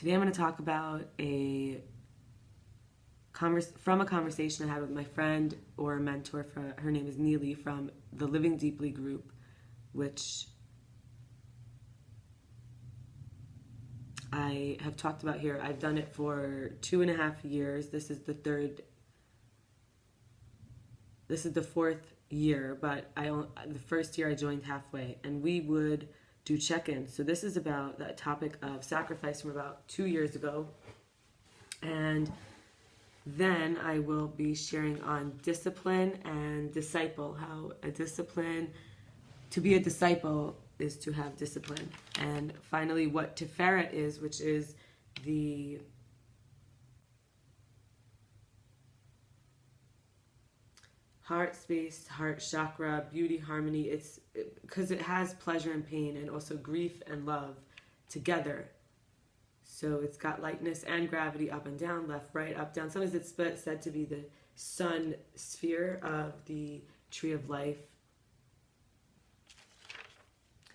Today I'm going to talk about from a conversation I had with my friend or mentor. Her name is Neely from the Living Deeply group, which I have talked about here. I've done it for 2.5 years. This is the fourth year, but the first year I joined halfway, and we would do check-ins. So this is about the topic of sacrifice from about 2 years ago. And then I will be sharing on discipline and disciple, how to be a disciple is to have discipline. And finally, what Tiferet is, which is the heart space, heart chakra, beauty, harmony. It's because it has pleasure and pain and also grief and love together. So it's got lightness and gravity, up and down, left, right, up, down. Sometimes it's said to be the sun sphere of the tree of life.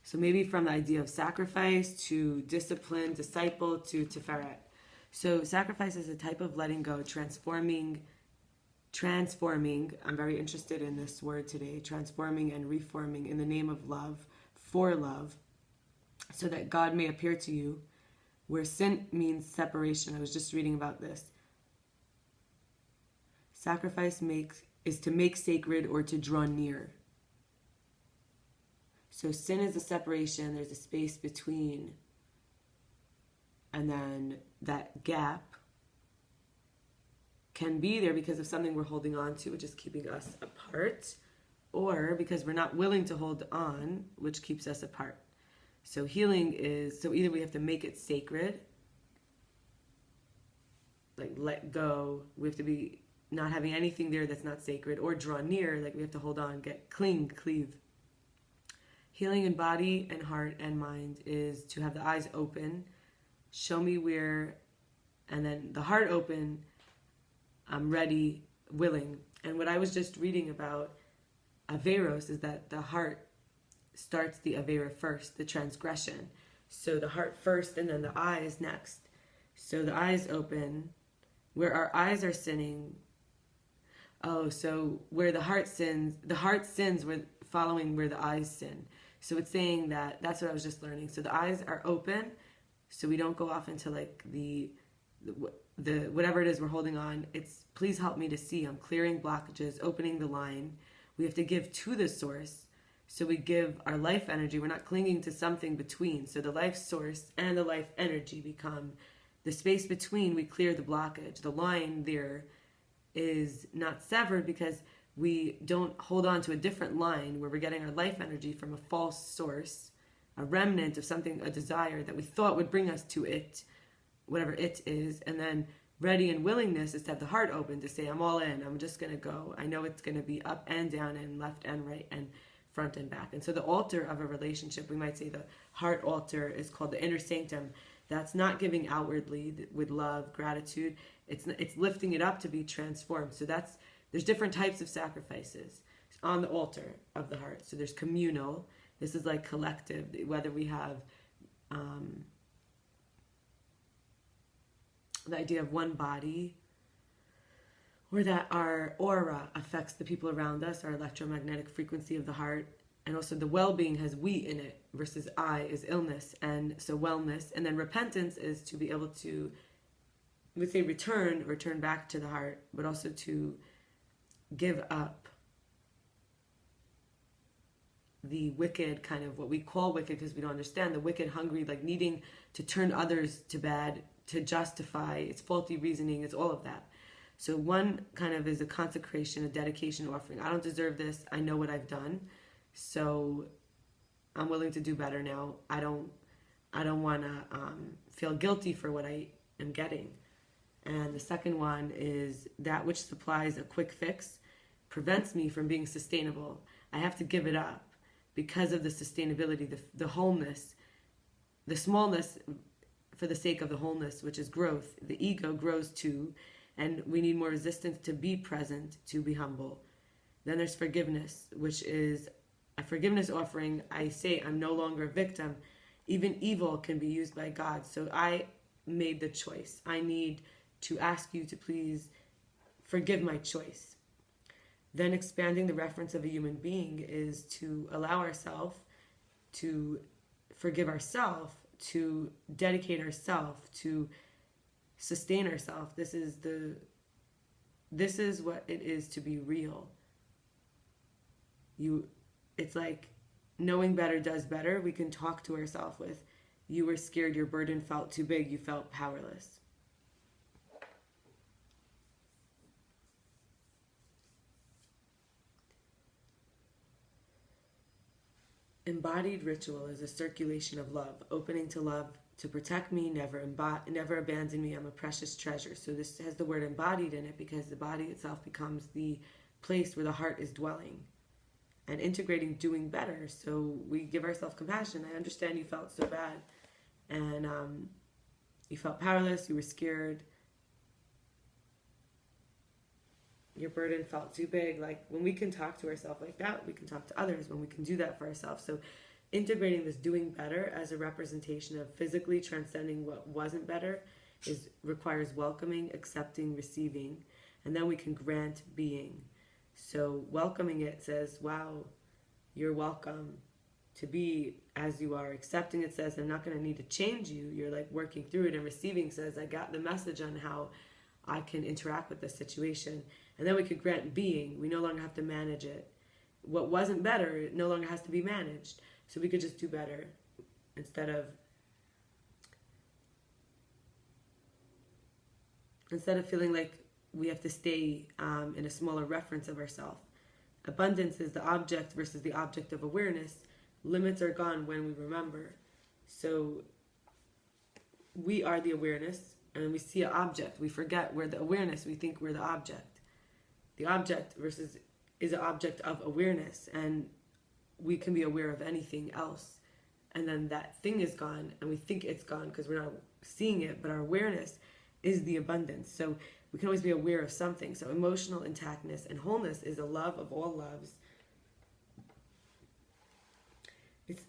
So maybe from the idea of sacrifice to discipline, disciple to Tiferet. So sacrifice is a type of letting go, transforming. I'm very interested in this word today, transforming and reforming in the name of love, for love, so that God may appear to you, where sin means separation. I was just reading about this. Sacrifice is to make sacred or to draw near. So sin is a separation, there's a space between, and then that gap can be there because of something we're holding on to, which is keeping us apart, or because we're not willing to hold on, which keeps us apart. So healing is, so either we have to make it sacred, like let go, we have to be not having anything there that's not sacred, or draw near, like we have to hold on, cleave. Healing in body and heart and mind is to have the eyes open, show me where, and then the heart open, I'm ready, willing. And what I was just reading about Averos is that the heart starts the Avera first, the transgression. So the heart first and then the eyes next. So the eyes open, where our eyes are sinning. Oh, so where the heart sins following where the eyes sin. So it's saying that's what I was just learning. So the eyes are open, so we don't go off into like the whatever it is we're holding on. It's please help me to see. I'm clearing blockages, opening the line. We have to give to the source. So we give our life energy. We're not clinging to something between. So the life source and the life energy become the space between. We clear the blockage. The line there is not severed because we don't hold on to a different line where we're getting our life energy from a false source, a remnant of something, a desire that we thought would bring us to it, whatever it is. And then ready and willingness is to have the heart open to say, I'm all in, I'm just going to go. I know it's going to be up and down and left and right and front and back. And so the altar of a relationship, we might say the heart altar, is called the inner sanctum. That's not giving outwardly with love, gratitude. It's lifting it up to be transformed. So there's different types of sacrifices on the altar of the heart. So there's communal. This is like collective, whether we have the idea of one body, or that our aura affects the people around us, our electromagnetic frequency of the heart. And also the well-being has we in it versus I is illness. And so wellness. And then repentance is to be able to, we say return back to the heart, but also to give up the wicked, kind of what we call wicked because we don't understand, the wicked, hungry, like needing to turn others to bad, to justify, it's faulty reasoning, it's all of that. So one kind of is a consecration, a dedication offering. I don't deserve this. I know what I've done. So I'm willing to do better now. I don't want to feel guilty for what I am getting. And the second one is that which supplies a quick fix prevents me from being sustainable. I have to give it up because of the sustainability, the wholeness, the smallness for the sake of the wholeness, which is growth. The ego grows too, and we need more resistance to be present, to be humble. Then there's forgiveness, which is a forgiveness offering. I say I'm no longer a victim. Even evil can be used by God. So I made the choice. I need to ask you to please forgive my choice. Then expanding the reference of a human being is to allow ourselves to forgive ourselves, to dedicate ourselves, to sustain ourselves. This is what it is to be real. It's like knowing better does better. We can talk to ourselves with, you were scared, your burden felt too big, you felt powerless. Embodied ritual is a circulation of love, opening to love, to protect me, never abandon me. I'm a precious treasure. So this has the word embodied in it because the body itself becomes the place where the heart is dwelling. And integrating doing better. So we give ourselves compassion. I understand you felt so bad. And you felt powerless, you were scared. Your burden felt too big. Like when we can talk to ourselves like that, we can talk to others when we can do that for ourselves. So integrating this doing better as a representation of physically transcending what wasn't better requires welcoming, accepting, receiving, and then we can grant being. So welcoming it says, wow, you're welcome to be as you are. Accepting it says, I'm not going to need to change you. You're like working through it. And receiving says, I got the message on how I can interact with this situation. And then we could grant being. We no longer have to manage it. What wasn't better, it no longer has to be managed. So we could just do better instead of feeling like we have to stay in a smaller reference of ourselves. Abundance is the object versus the object of awareness. Limits are gone when we remember. So we are the awareness, and when we see an object, we forget we're the awareness, we think we're the object. The object is an object of awareness, and we can be aware of anything else. And then that thing is gone, and we think it's gone because we're not seeing it, but our awareness is the abundance. So we can always be aware of something. So emotional intactness and wholeness is a love of all loves.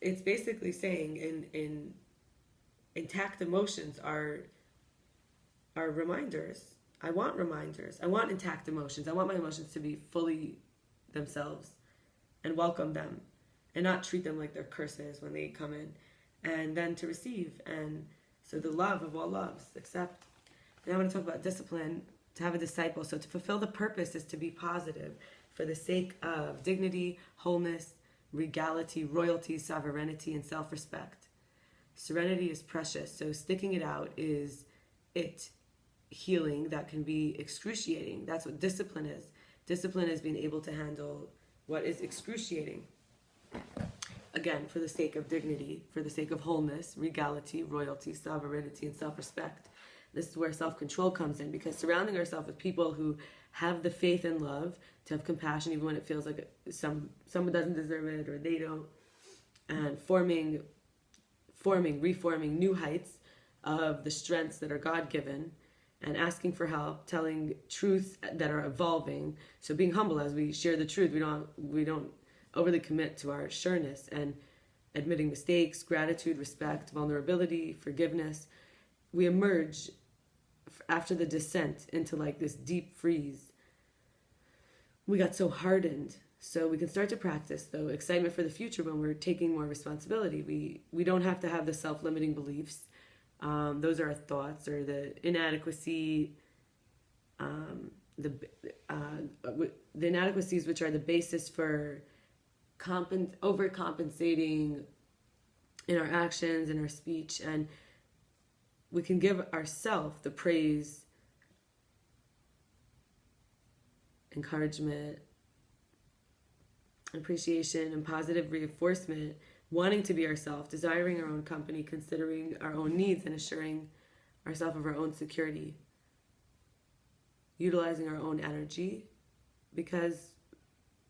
It's basically saying in intact emotions are reminders. I want reminders. I want intact emotions. I want my emotions to be fully themselves and welcome them and not treat them like they're curses when they come in, and then to receive. And so the love of all loves, accept. Now I want to talk about discipline, to have a disciple. So to fulfill the purpose is to be positive for the sake of dignity, wholeness, regality, royalty, sovereignty, and self-respect. Serenity is precious, so sticking it out is healing that can be excruciating. That's what discipline is. Discipline is being able to handle what is excruciating. Again, for the sake of dignity, for the sake of wholeness, regality, royalty, sovereignty, and self-respect. This is where self-control comes in, because surrounding ourselves with people who have the faith and love to have compassion even when it feels like someone doesn't deserve it or they don't, and reforming new heights of the strengths that are God-given, and asking for help, telling truths that are evolving. So being humble as we share the truth, we don't overly commit to our sureness, and admitting mistakes, gratitude, respect, vulnerability, forgiveness. We emerge after the descent into like this deep freeze. We got so hardened. So we can start to practice, though, excitement for the future when we're taking more responsibility. We don't have to have the self-limiting beliefs. Those are our thoughts, or the inadequacy, the inadequacies, which are the basis for overcompensating in our actions, in our speech. And we can give ourselves the praise, encouragement, appreciation, and positive reinforcement, wanting to be ourselves, desiring our own company, considering our own needs, and assuring ourselves of our own security, utilizing our own energy, because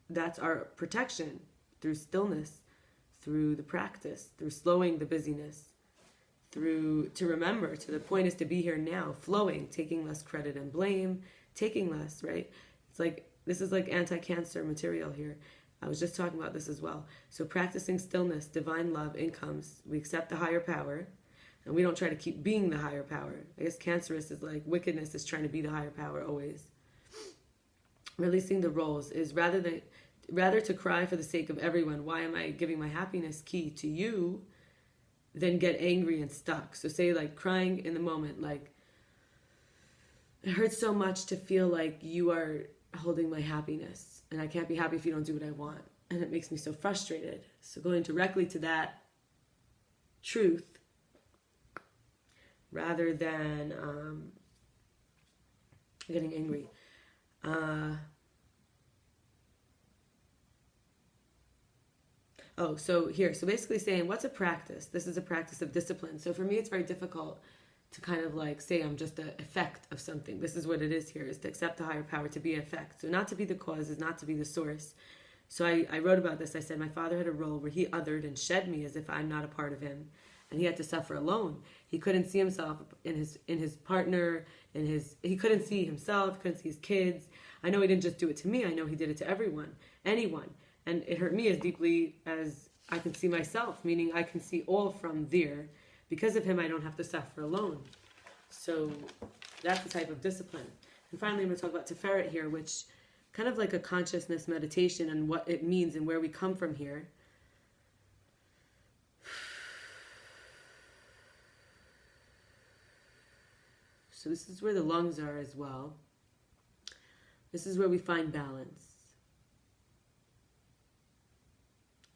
that's our protection, through stillness, through the practice, through slowing the busyness, to remember, to the point is to be here now, flowing, taking less credit and blame, taking less, right? It's like, this is like anti-cancer material here. I was just talking about this as well. So practicing stillness, divine love, incomes. We accept the higher power. And we don't try to keep being the higher power. I guess cancerous is like wickedness is trying to be the higher power always. Releasing the roles is rather to cry for the sake of everyone, why am I giving my happiness key to you, than get angry and stuck. So say like crying in the moment, like it hurts so much to feel like you are holding my happiness and I can't be happy if you don't do what I want. And it makes me so frustrated. So going directly to that truth rather than getting angry. So basically saying, what's a practice? This is a practice of discipline. So for me, it's very difficult to kind of like say I'm just an effect of something. This is what it is here, is to accept the higher power, to be an effect. So not to be the cause is not to be the source. So I wrote about this. I said my father had a role where he othered and shed me as if I'm not a part of him. And he had to suffer alone. He couldn't see himself in his partner, he couldn't see himself, couldn't see his kids. I know he didn't just do it to me. I know he did it to anyone. And it hurt me as deeply as I can see myself, meaning I can see all from there. Because of him, I don't have to suffer alone. So that's the type of discipline. And finally, I'm going to talk about Tiferet here, which kind of like a consciousness meditation and what it means and where we come from here. So this is where the lungs are as well. This is where we find balance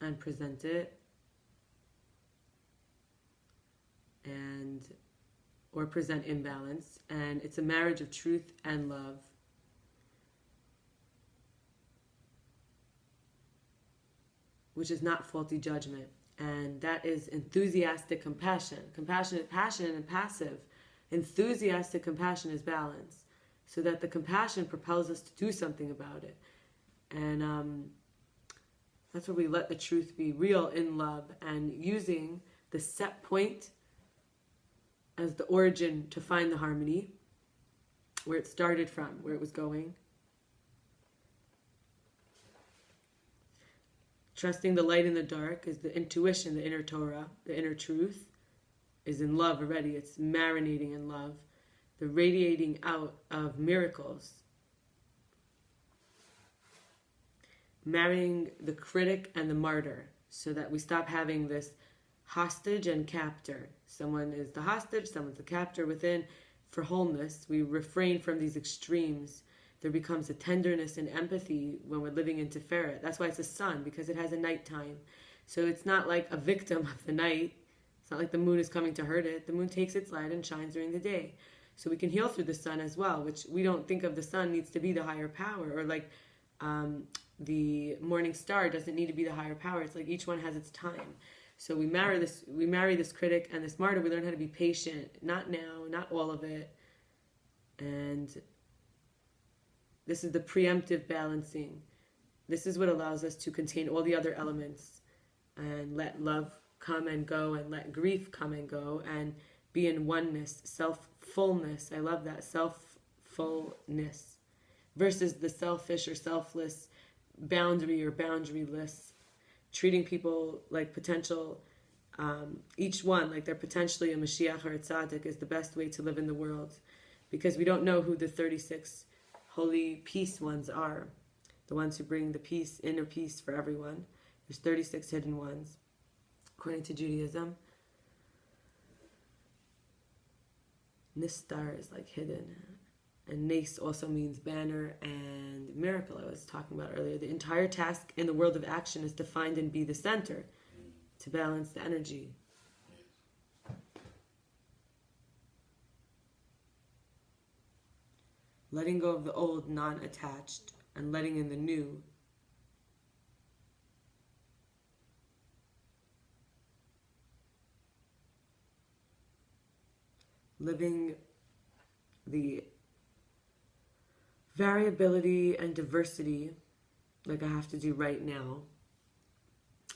and present it, or present imbalance. And it's a marriage of truth and love. Which is not faulty judgment. And that is enthusiastic compassion. Compassionate passion and passive. Enthusiastic compassion is balance. So that the compassion propels us to do something about it. And that's where we let the truth be real in love, and using the set point as the origin to find the harmony, where it started from, where it was going. Trusting the light in the dark is the intuition, the inner Torah, the inner truth is in love already. It's marinating in love, the radiating out of miracles. Marrying the critic and the martyr, so that we stop having this hostage and captor. Someone is the hostage, someone's the captor within. For wholeness, we refrain from these extremes. There becomes a tenderness and empathy when we're living in Tiferet. That's why it's a sun, because it has a nighttime. So it's not like a victim of the night. It's not like the moon is coming to hurt it. The moon takes its light and shines during the day. So we can heal through the sun as well, which we don't think of the sun needs to be the higher power, or like the morning star doesn't need to be the higher power. It's like each one has its time. So we marry this critic and this martyr. We learn how to be patient. Not now, not all of it. And this is the preemptive balancing. This is what allows us to contain all the other elements and let love come and go, and let grief come and go, and be in oneness, self-fullness. I love that, self-fullness. Versus the selfish or selfless boundary or boundaryless, treating people like potential, each one like they're potentially a Mashiach or a Tzaddik, is the best way to live in the world, because we don't know who the 36 holy peace ones are, the ones who bring the peace, inner peace for everyone. There's 36 hidden ones, according to Judaism. Nistar is like hidden. And Nes also means banner and miracle, I was talking about earlier. The entire task in the world of action is to find and be the center, to balance the energy. Letting go of the old, non-attached, and letting in the new. Living the variability and diversity like I have to do right now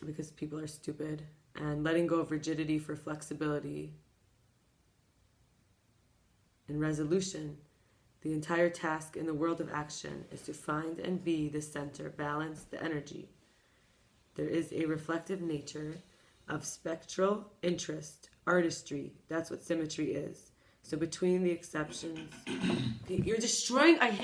because people are stupid, and letting go of rigidity for flexibility and resolution. The entire task in the world of action is to find and be the center, balance the energy. There is a reflective nature of spectral interest artistry. That's what symmetry is. So between the exceptions, you're destroying. I